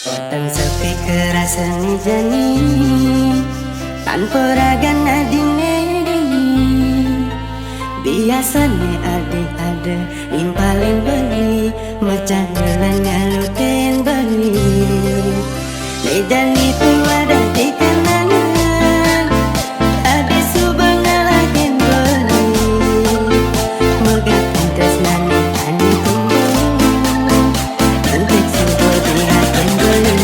Dan sepi kerasani jani tanpa raga nadine biasanya ada impalin beli macam jalan ngaluten beli medan itu ada di kenangan ada subang ngalahin beli megakan tresnani ani tumbuh nanti subur dihakin beli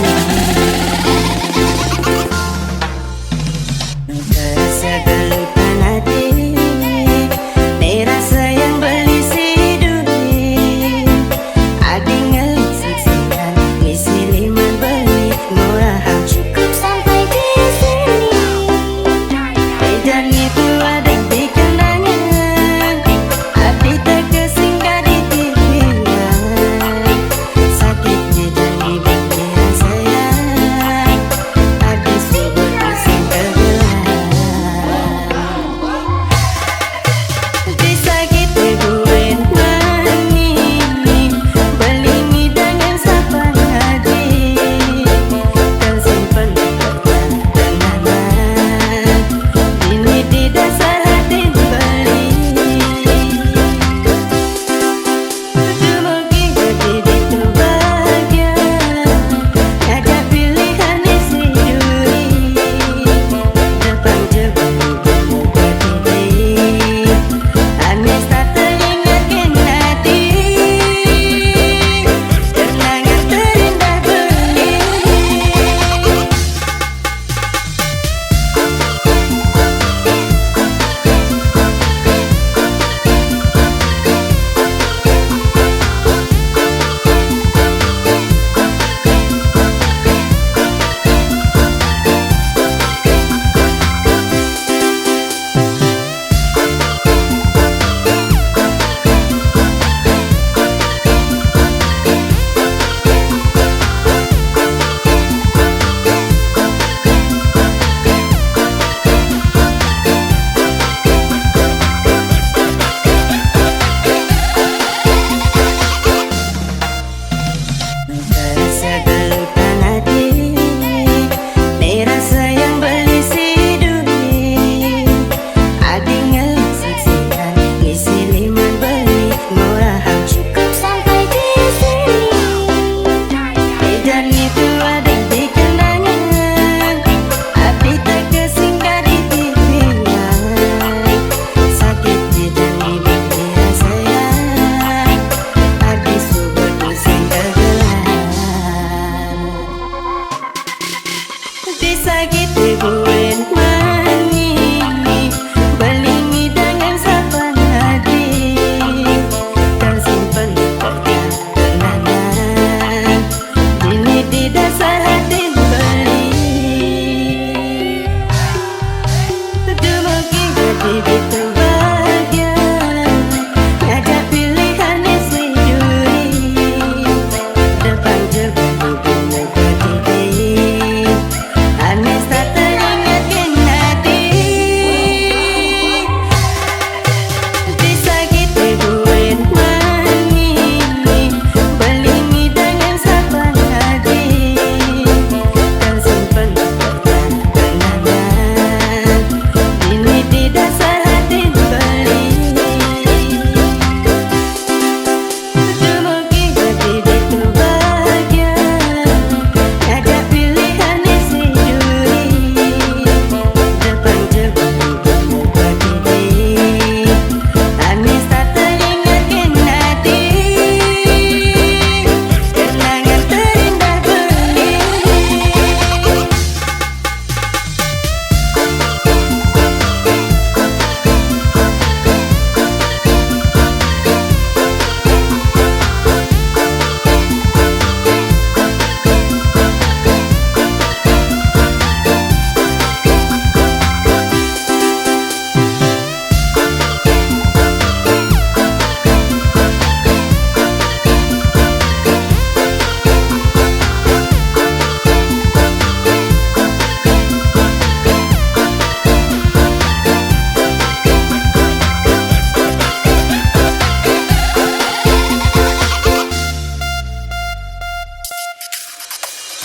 terasa gelutan hati rasa yang beli si duri adi ngelik saksikan ngisi liman beli murah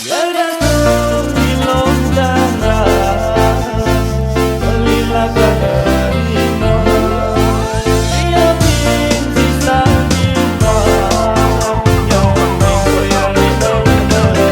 Bergantung di lontaran, belilah menerima. Siapin sisa jiwa yang menggoyang di udara.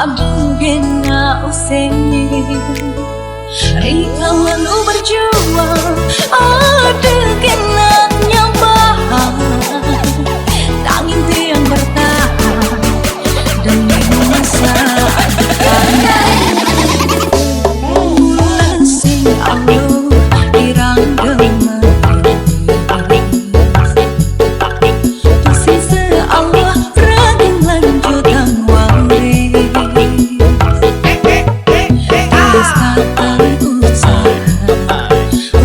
Aduh gena usenge Ikaw lalu berjuang Aduh gena nyambah Tangin tiang bertahan Demi masa depan Bulan sing alu irang demen Tersisa Allah ragam lanjutan wali Tulis kata usaha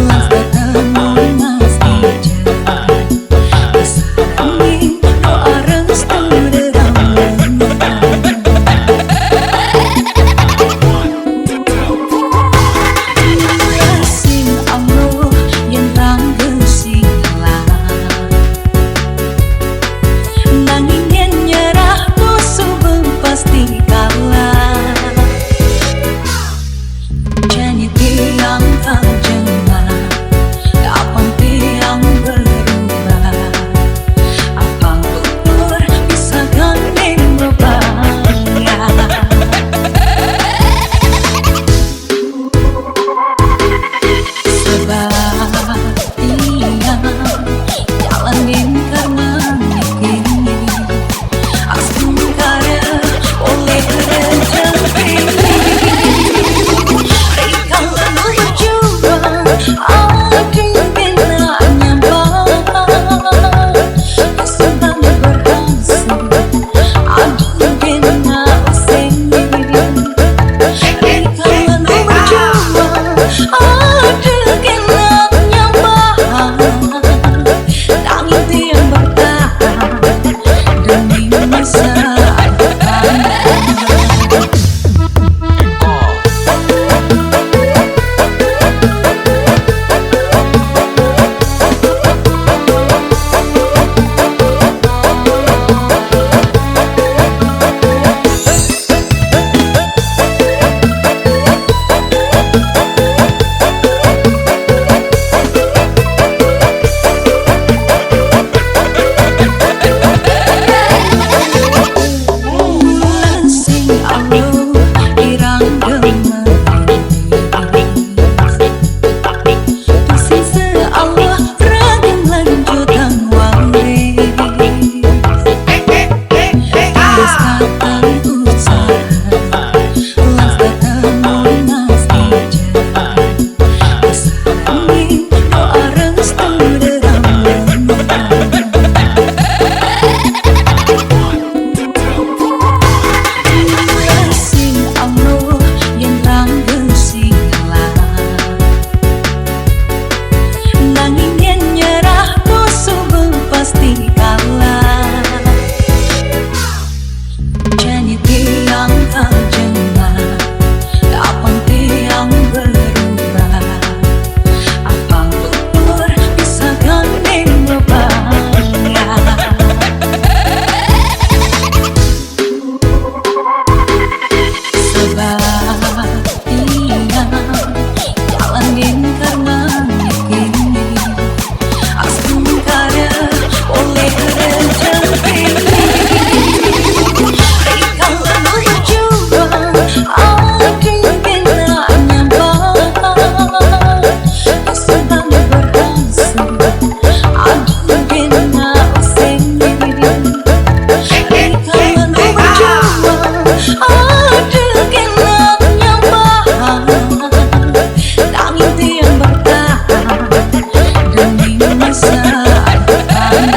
Las ketemu mas ijah Kesarangin doa restu derang Sing Allah yang rangga singlah Nanging yen nyerah musuh pasti kalah Janji tiang terjemah Kapan tiang berubah Apang tutur bisa gandeng bebannya Sebab tiang jalanin karena mikir Aku karya oleh rezeki Rika lalu berjuang Aduh gena nyambah Kesulitan berhasil Aduh gena useng Rika lalu berjuang Aduh gena nyambah Tangin tiang bertahan Demi masa depan Bulan sing alu irang demen Tersisa Allah ragam lanjutan wali Tulis kata usaha Las ketemu mas ijah Kesarangin doa restu derang Sing Allah yang rangga singlah Nanging yen nyerah musuh pasti kalah Janji tiang terjemah Kapan tiang berubah Apang tutur bisa gandeng bebannya Sebab tiang jalanin karena mikir Aku karya oleh rezeki Rika lalu berjuang Aduh gena nyambah Kesulitan berhasil Aduh gena useng Rika lalu berjuang Aduh gena nyambah Tangin tiang bertahan Demi masa depan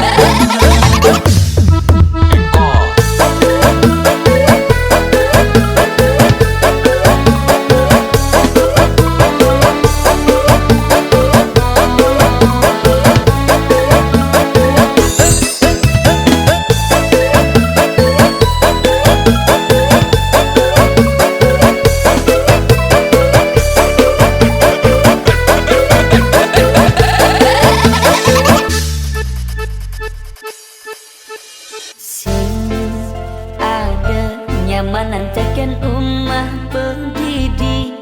Nyamanan tekan umah pendidi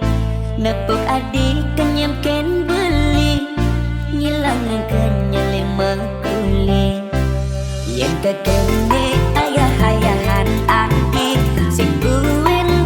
Nepuk adik kenyamkan beli Ngilangan kenyalin mekuli Yang kekene ayah-ayahan adik Sing buin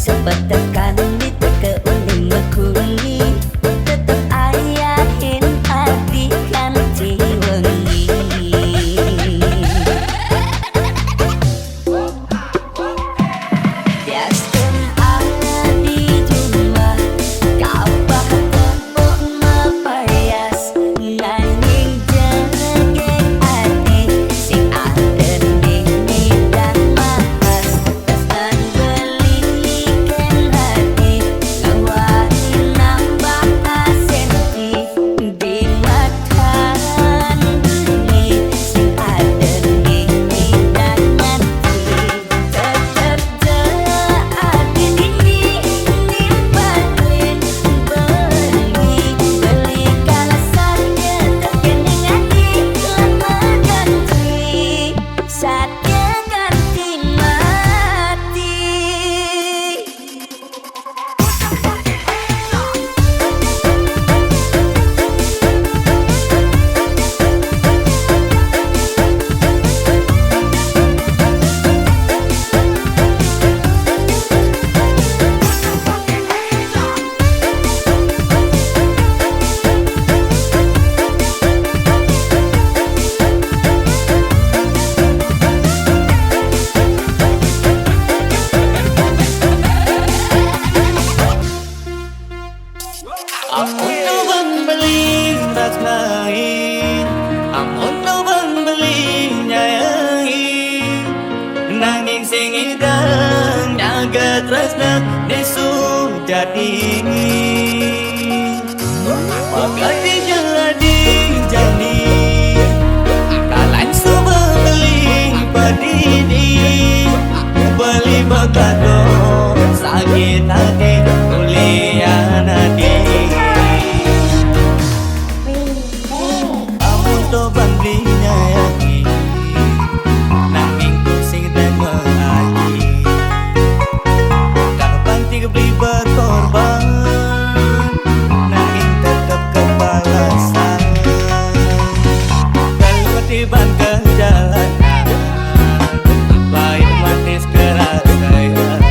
Sepet tekan di teke uning mekuni tetep ayahin hati kanti wengi. Biaskan ada di jumlah kau bahkan mau mapayas nanging jegek hati sing aden dini dan makas dan belikan hati ngawahi nambah asenti di matan bumi sing aden dini dan nanti tetep jaadi dini nimpalin belikan saja terkening hati lama ganti saatnya ganti mati. Amun nuban beli ras lain, amun nuban beli nyayangi, nanging sing idang jaga tresna nesu jadi. Pagati jadi jadi, kalain soba beli padini, beli bagado sakit hati kuliah nadi. Toban beli nyayangi nanging pusing dan mengaji kalau panti beli berkorban nanging tetap kebalasan kalau ketiban ke jalanan baik manis keras saya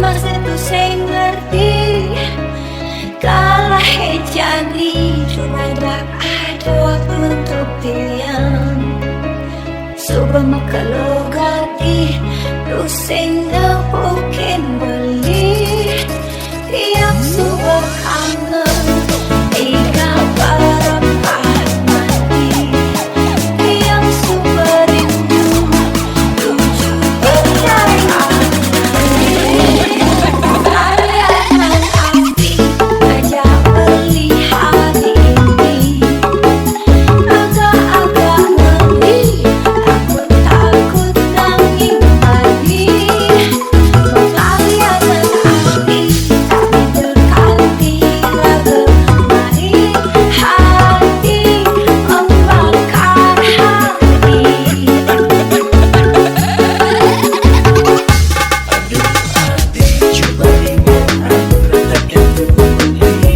masa itu saya ngerti kalah jadi cuma ada waktu untuk pilihan. Coba kalau ganti pusing mungkin beli tiap subuh kangen tiga barang mati tiap subuh rindu tujuh perjalanan kalian hati aja beli hati ini agak-agak ngeri aku takut nangis lagi kalian hati tapi terganti lagu main hati membakar hati. Coba ingat aku letakkan kembali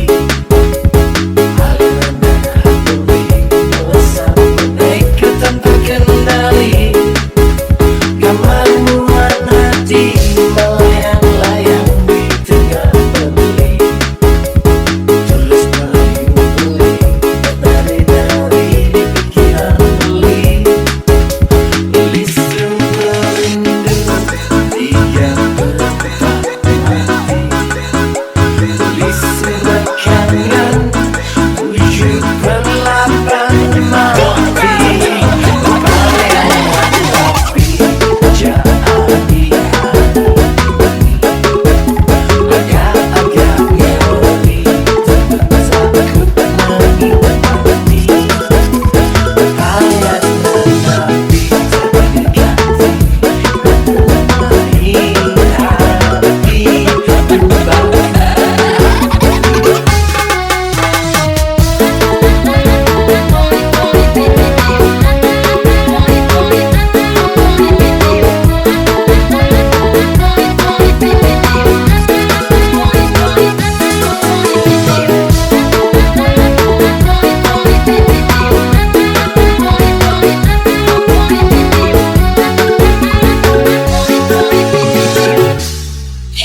Aku tanpa kendali Kemampuan hati melayang-layang di tengah beli Terus melimpuli dari pikiran beli Listen merindu tiga berempat mati Listen belakangan tujuh perlapan mati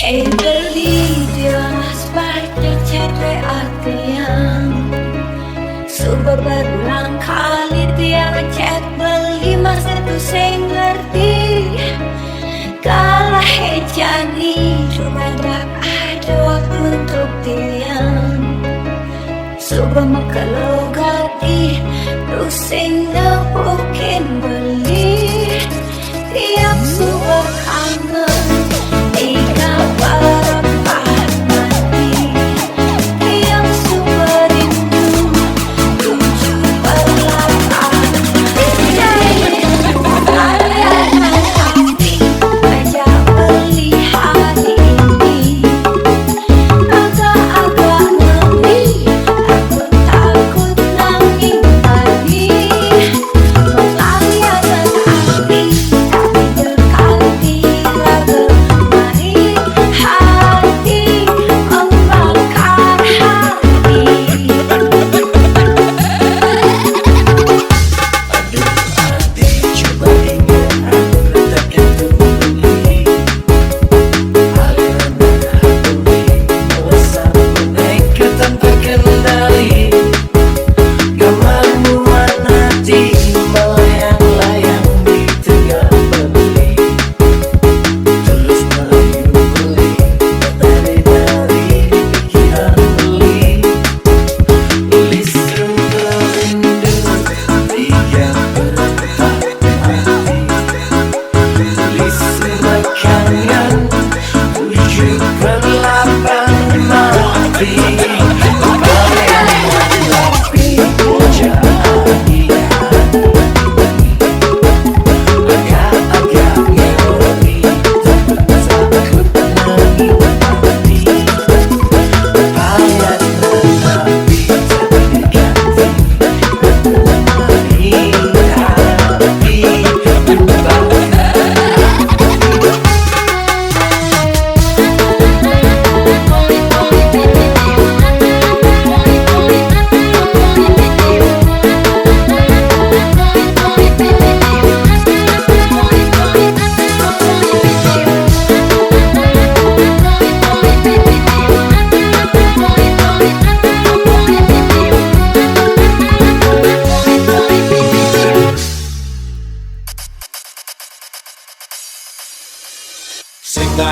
Beli dia sebaiknya cewek artian Sudah berulang kali dia ngechat beli masa itu saya ngerti kalah jadi cuma ada waktu untuk pilihan Coba kalau ganti pusing mungkin beli tiap subuh kangen tiga barang mati tiap subuh rindu tujuh perlapan kalian hati aja beli hati ini agak-agak ngeri aku takut nangis lagi kalian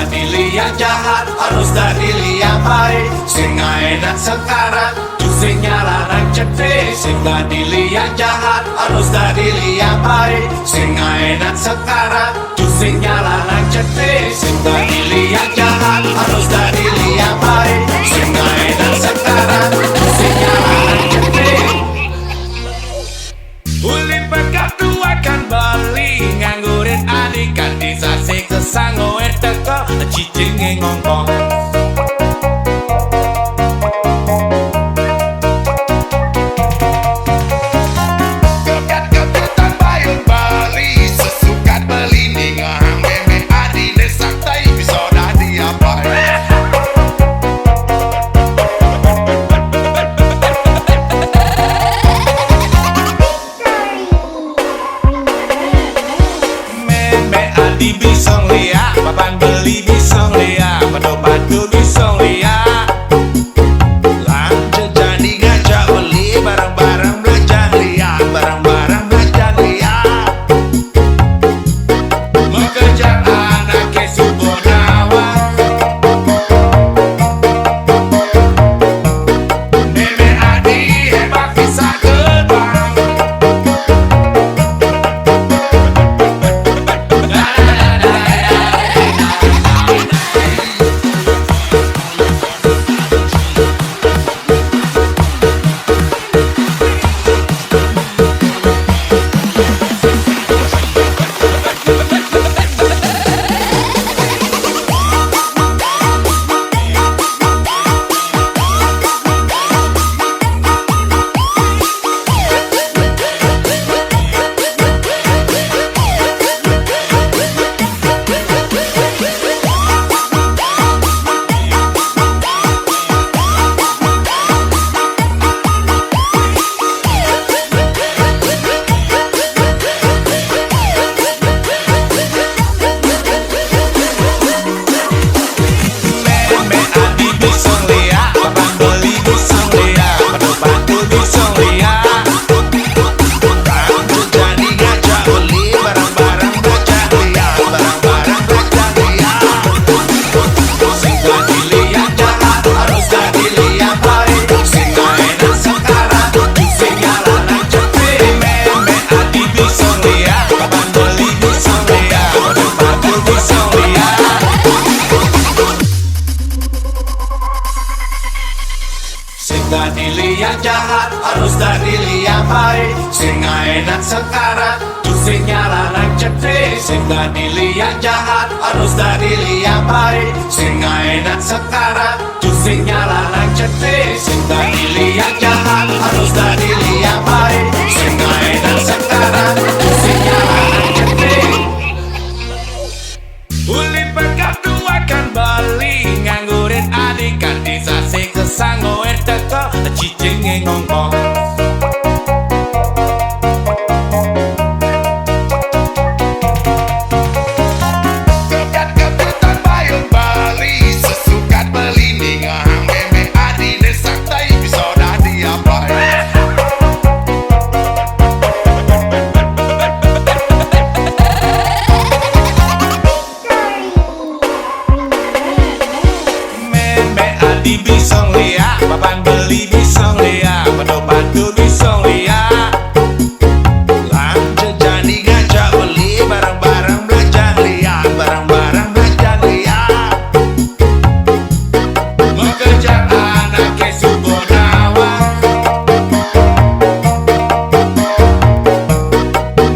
tadi lihat jahat, harus tadi lihat baik. Sing enak sekarat, tu sing nyalaran cetek. Sing tadi lihat jahat, harus tadi lihat baik. Sing enak sekarat, tu sing nyalaran cetek. Sing tadi lihat jahat, harus tadi lihat baik. Sing enak sekarat, tu sing nyalaran cetek. Ulin pekat akan bali nganggurin adikan disasik kesango teko cicing ngongkong. Kekat ketutan bayun Bali sesukat beli ningahang meme adi desak tai bisa dadi apa. Di bisong lia, papan beli bisong lia, padu-padu bisong lia. Lanjut jadi ngajak beli barang-barang belanja lia, barang-barang belanja lia. Mengejar anak ke Subonawa, Meme Adi hebat bisa gerbang. Tadi lihat jahat, harus tadi lihat baik. Sing enak sekarat, tu sing nyalaran cetek. Sing tadi lihat jahat, harus tadi lihat baik. Sing enak sekarat, tu sing nyalaran cetek. Sing tadi lihat jahat, harus tadi lihat baik. Sing enak sekarat, tu sing nyalaran cetek. Ulin pekat akan bali nganggurin adikan disasik kesango teko cicing ngongkong. Kekat ketutan bayun Bali sesukat beli ningahang meme adi desak tai bisa dadi apa. Di bisong lia, papan beli bisong lia, padu-padu bisong lia. Lanjut jadi ngajak beli barang-barang belanja lia, barang-barang belanja lia. Mengejar anak ke Subonawa,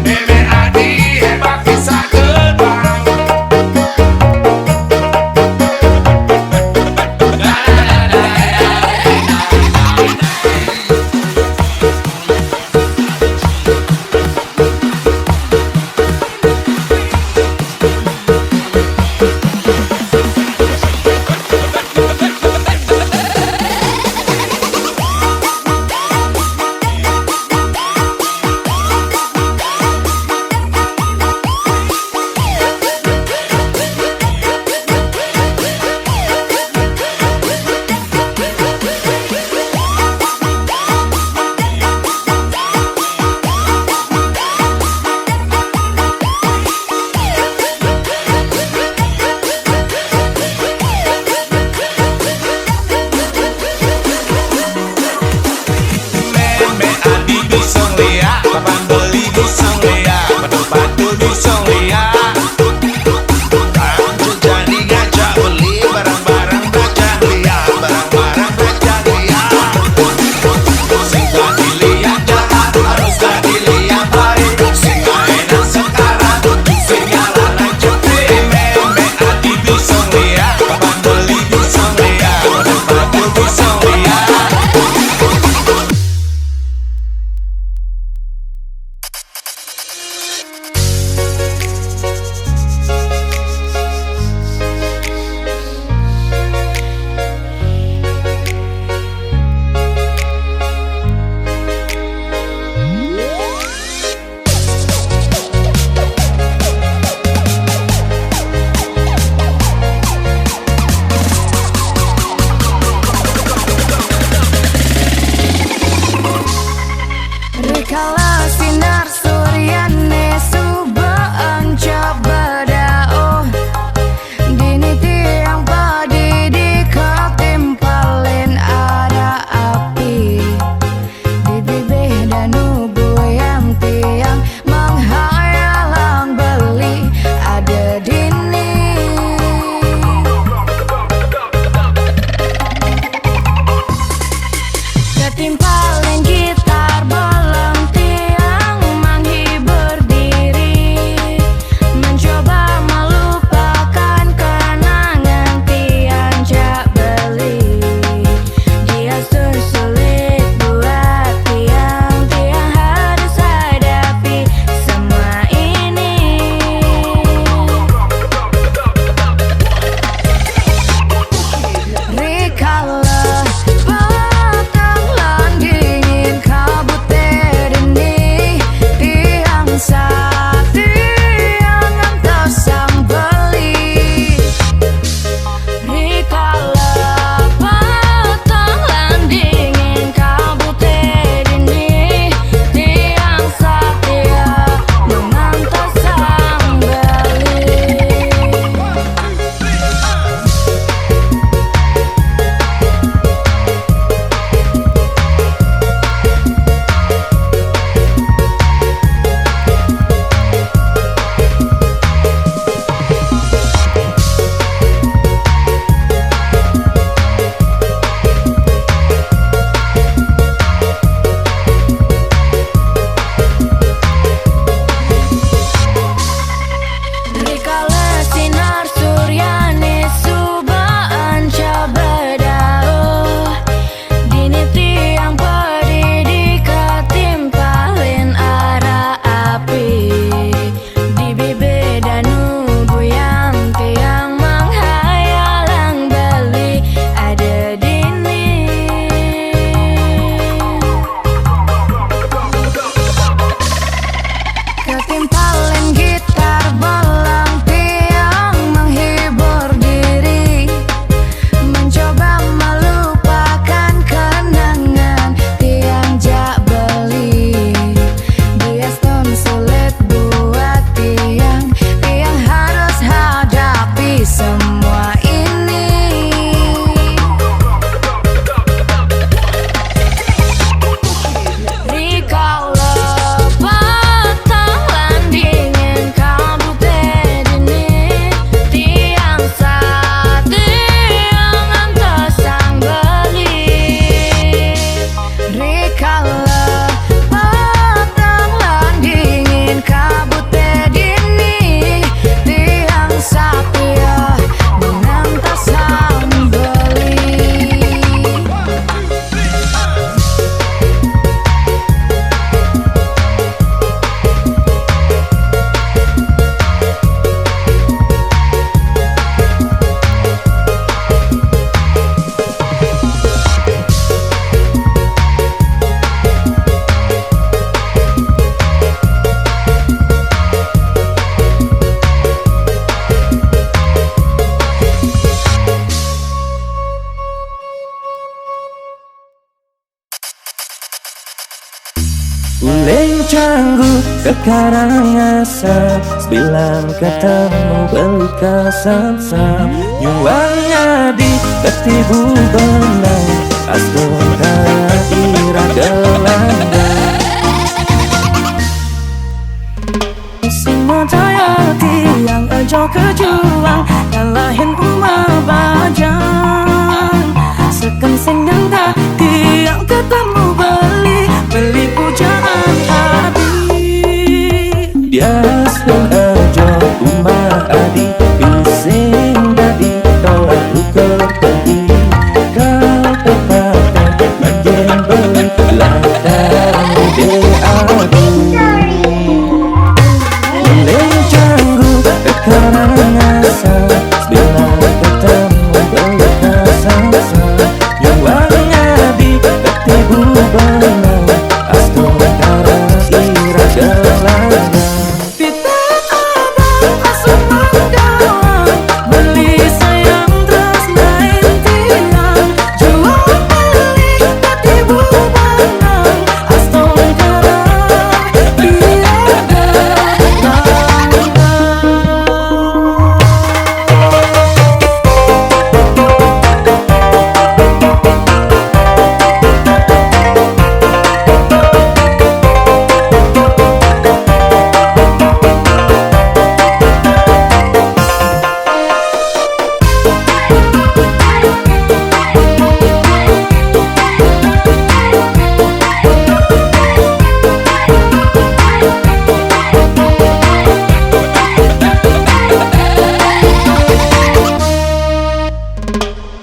Meme Adi hebat bisa gerbang. Canggu ke Karangasem, bilang ketemu beli kasam-sam. Nyuangnya di ketibu benang, astung ira gelandang. Semua jaya tiang ojo kejuang, ngalahin umah bajang. Sekensing yang tak tiang ketemu beli pujaan hati. Dia astung ojo umah adi, bising dadi tolak ukur pergi. Kau tepatkan bagian beli latar ide adi. Karangasem, bilang ketemu beli kasam-sam. Nyuangnya di ketibu benang, astung ira gelandang. Pitet abang asup menggawang, beli sayang terus naik tiang. Jual beli ketibu benang, astung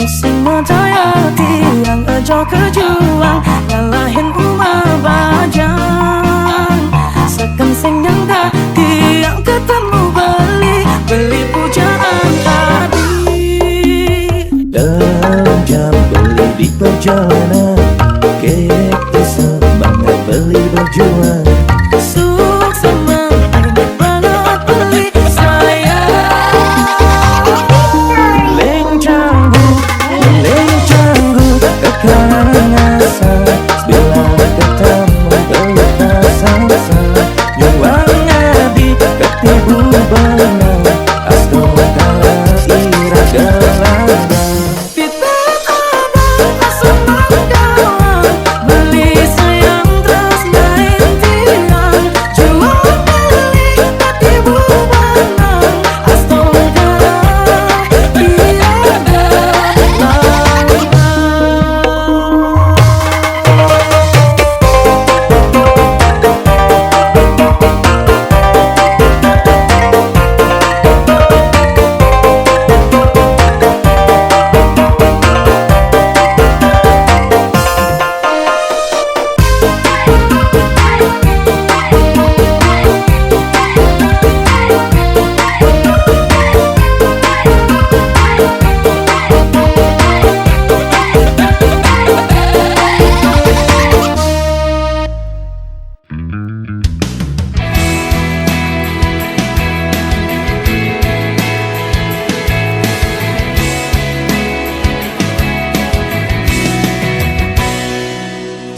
semua jaya tiang ojo kejuang, ngalahin umah bajang. Sekensing yang tak tiang ketemu beli pujaan hati. Dalam jam beli di perjalanan, kita semangat beli berjuang. Suk semangat banget beli sayang. Leng Canggu ke Karangasem, bilang ketemu beli kasam-sam. Nyuangnya di ketibu benang, astung ira gelandang. Pitet abang asup menggawang, beli sayang terus naik tiang. Jual beli ketibu benang, astung ira gelandang.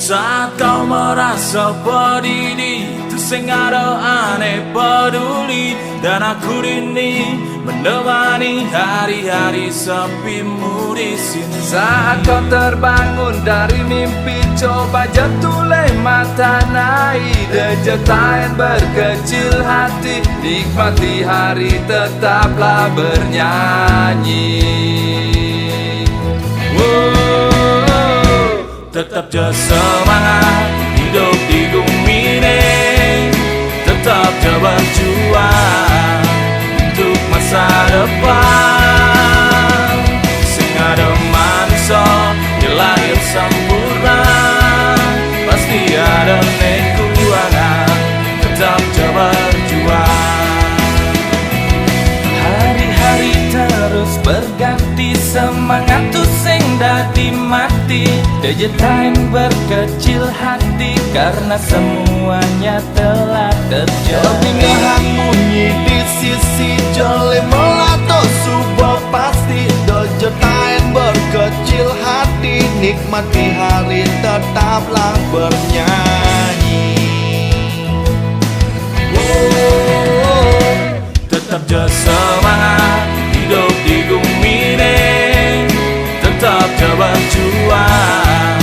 Saat kau merasa berdiri, tu sing ada aneh peduli. Dan aku rini menemani hari-hari sepimu di sini. Saat kau terbangun dari mimpi, coba jatuh mata naik. Dejetain berkecil hati, nikmati hari tetaplah bernyanyi. Tetap je semangat hidup di bumi ini, tetap je berjuang untuk masa depan. Sing ada manusia yang lahir sempurna, pasti ada kekurangan, tetap je berjuang. Hari-hari terus berganti, semangat tu sing dadi mati. Dejetain berkecil hati, karena semuanya telah terjadi. Kelingahan bunyi di sisi jole melato subuh pasti. Dejetain berkecil hati, nikmati hari tetaplah bernyanyi. Tetap je semangat hidup di bumi ini, tetap je berjuang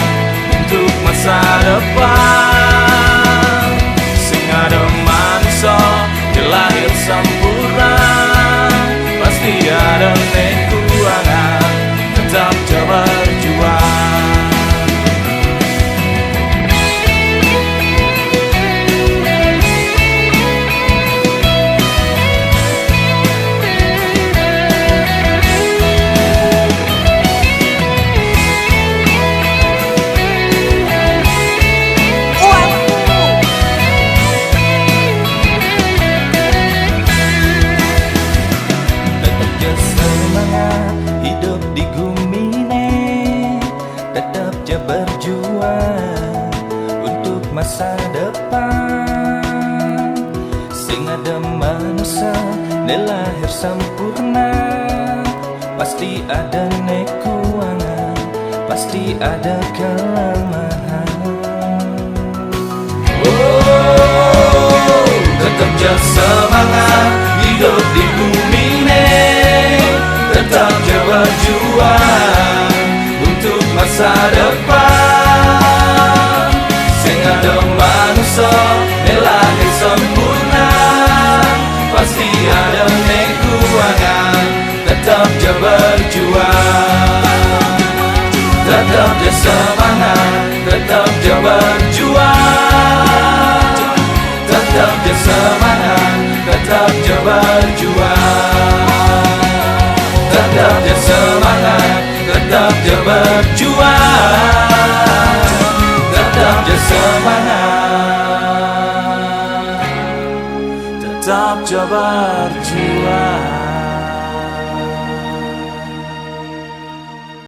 untuk masa depan. Sing ada manusia dilahir sempurna, pasti ada kekurangan, tetap je berjuang. Hidup di bumi ini, tetap je berjuang untuk masa depan. Sing ada manusia dilahir sempurna, pasti ada kekurangan, pasti ada kelemahan. Oh, tetap je semangat hidup di bumi ini, tetap je berjuang untuk masa depan. Sing ada manusia dilahir sempurna, pasti ada kekurangan, tetap je berjuang. Tetap je semangat, tetap je berjuang. Tetap je semangat, tetap je berjuang. Tetap je semangat, tetap je berjuang. Tetap je semangat, tetap je berjuang.